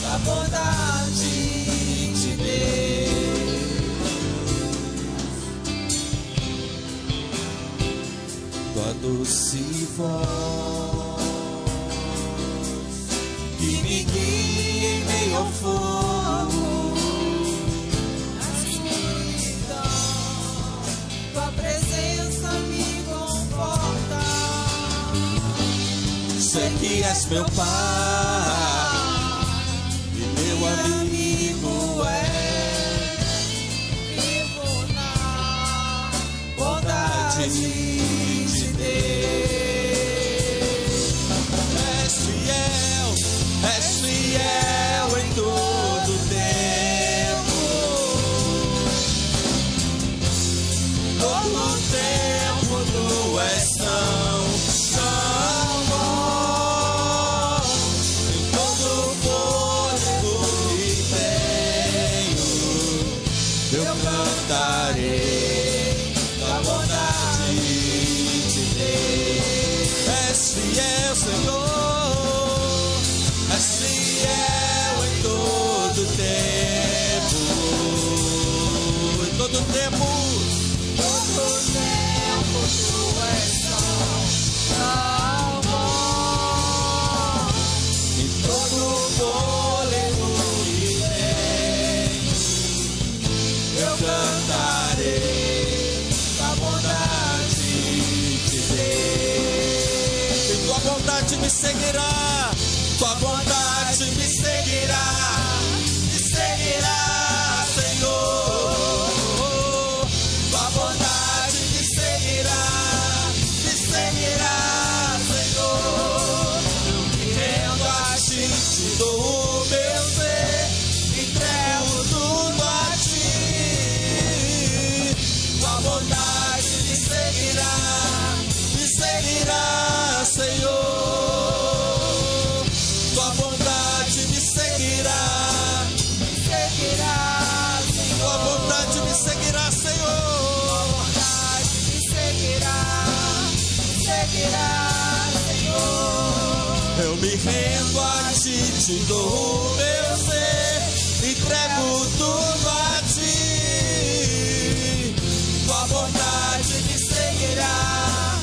da bondade de Deus. Tua doce voz que me guia em meio ao fogo, na escuridão, tua presença me conforta. Sei que és meu Pai e meu amigo és. Vivo na bondade de Deus. És fiel em todo tempo. Todo tempo tu és tão bom. Em todo fôlego que tenho, eu cantarei da bondade de Deus. És fiel, Senhor, és fiel em todo tempo. Em todo tempo. Todo tempo tu és tão bom. Em todo fôlego que tenho, eu cantarei da bondade me seguirá, tua bondade me seguirá, Senhor. Tua bondade me seguirá, Senhor. Eu me rendo a ti, te dou o meu ser, entrego tudo a ti. Tua bondade me seguirá, Senhor. Tua bondade me seguirá, Senhor. Tua bondade me seguirá, Senhor. Tua bondade me seguirá, Senhor. Eu me rendo a ti, te dou o meu ser, entrego tudo a ti. Tua bondade me seguirá,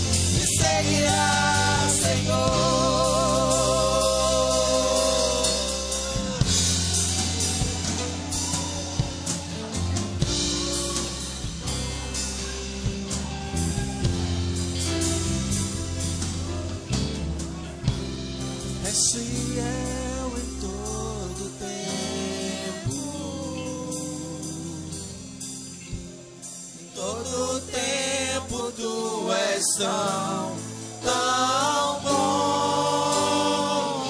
Senhor. És fiel em todo tempo, em todo tempo tu és tão bom,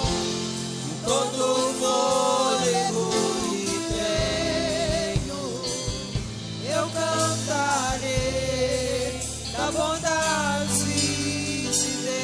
todo fôlego que tenho, eu cantarei da bondade de Deus.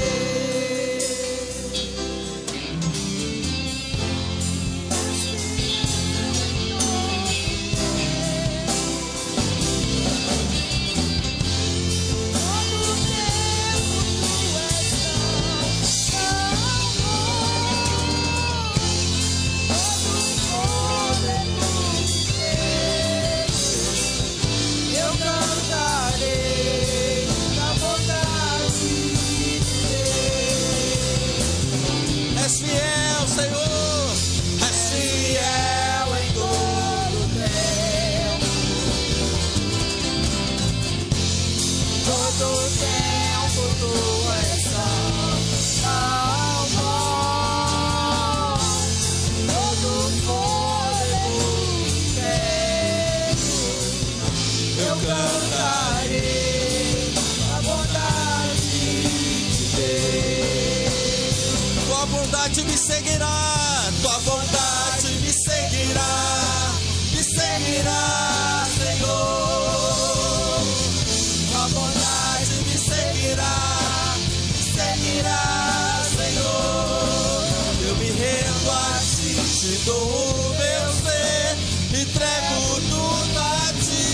És fiel, Senhor, és fiel em todo tempo. Todo tempo tu és tão bom. Todo fôlego tenho, eu cantarei a bondade de Deus. Tua bondade me seguirá, tua bondade me seguirá, Senhor. Tua bondade me seguirá, Senhor. Eu me rendo a ti, te dou o meu ser, entrego tudo a ti.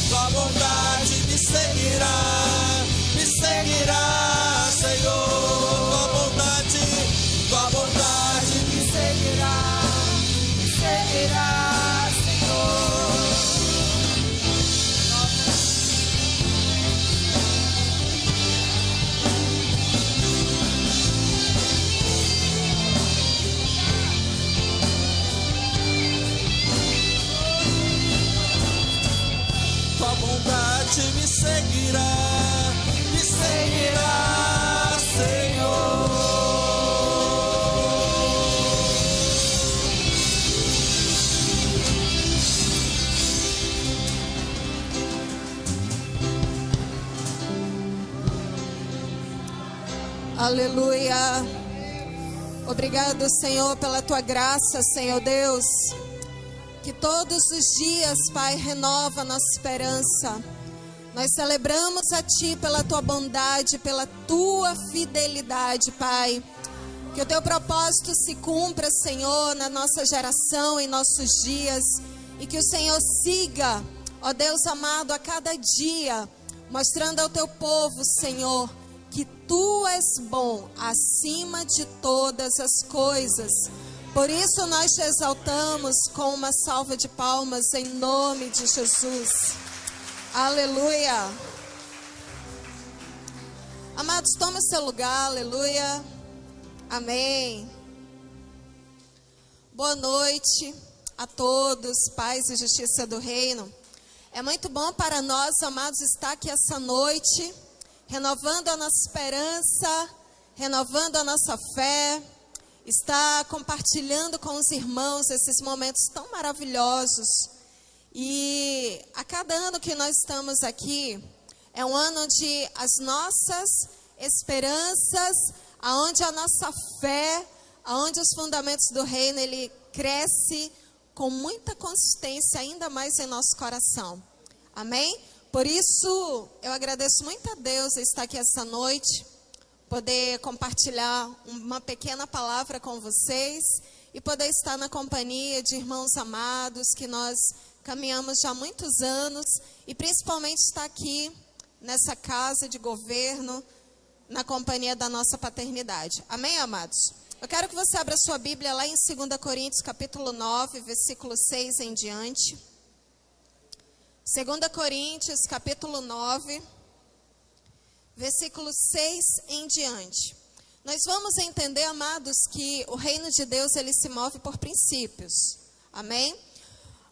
Tua bondade me seguirá, Senhor. Tua bondade me seguirá, Senhor. Tua bondade me seguirá, Senhor. Aleluia. Obrigado, Senhor, pela tua graça, Senhor Deus, que todos os dias, Pai, renova a nossa esperança. Nós celebramos a Ti pela Tua bondade, pela Tua fidelidade, Pai. Que o Teu propósito se cumpra, Senhor, na nossa geração, em nossos dias. E que o Senhor siga, ó Deus amado, a cada dia, mostrando ao Teu povo, Senhor, que Tu és bom acima de todas as coisas. Por isso nós Te exaltamos com uma salva de palmas em nome de Jesus. Aleluia. Amados, tome seu lugar, aleluia. Amém. Boa noite a todos, paz e justiça do reino. É muito bom para nós, amados, estar aqui essa noite, renovando a nossa esperança, renovando a nossa fé, está compartilhando com os irmãos esses momentos tão maravilhosos. E a cada ano que nós estamos aqui, é um ano onde as nossas esperanças, aonde a nossa fé, aonde os fundamentos do reino, ele cresce com muita consistência ainda mais em nosso coração. Amém? Por isso, eu agradeço muito a Deus estar aqui essa noite, poder compartilhar uma pequena palavra com vocês e poder estar na companhia de irmãos amados que nós caminhamos já há muitos anos e principalmente estar aqui nessa casa de governo, na companhia da nossa paternidade. Amém, amados? Eu quero que você abra sua Bíblia lá em 2 Coríntios, capítulo 9, versículo 6 em diante. 2 Coríntios, capítulo 9, versículo 6 em diante. Nós vamos entender, amados, que o reino de Deus, ele se move por princípios. Amém?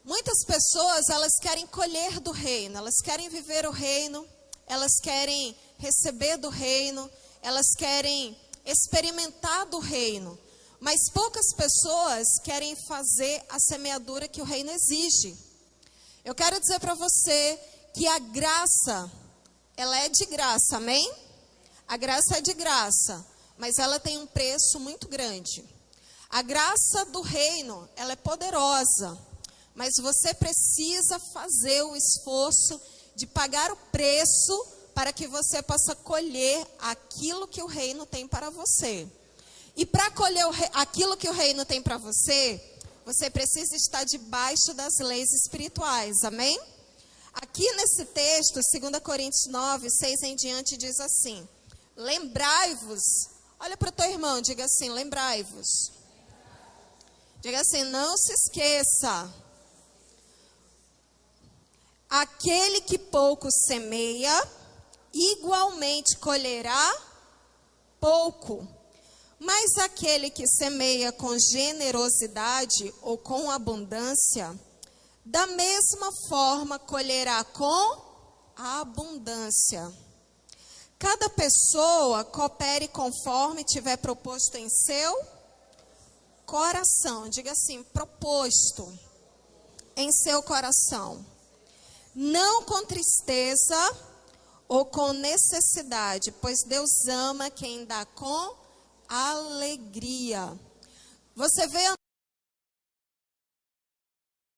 Muitas pessoas, elas querem colher do reino, elas querem viver o reino, elas querem receber do reino, elas querem experimentar do reino. Mas poucas pessoas querem fazer a semeadura que o reino exige. Eu quero dizer para você que a graça, ela é de graça, amém? A graça é de graça, mas ela tem um preço muito grande. A graça do reino, ela é poderosa, mas você precisa fazer o esforço de pagar o preço para que você possa colher aquilo que o reino tem para você. E para colher aquilo que o reino tem para você, você precisa estar debaixo das leis espirituais, amém? Aqui nesse texto, 2 Coríntios 9, 6 em diante, diz assim: lembrai-vos, olha para o teu irmão, diga assim, lembrai-vos. Diga assim, não se esqueça. Aquele que pouco semeia, igualmente colherá pouco. Mas aquele que semeia com generosidade ou com abundância, da mesma forma colherá com abundância. Cada pessoa coopere conforme tiver proposto em seu coração. Diga assim, proposto em seu coração. Não com tristeza ou com necessidade, pois Deus ama quem dá com alegria. Você veio à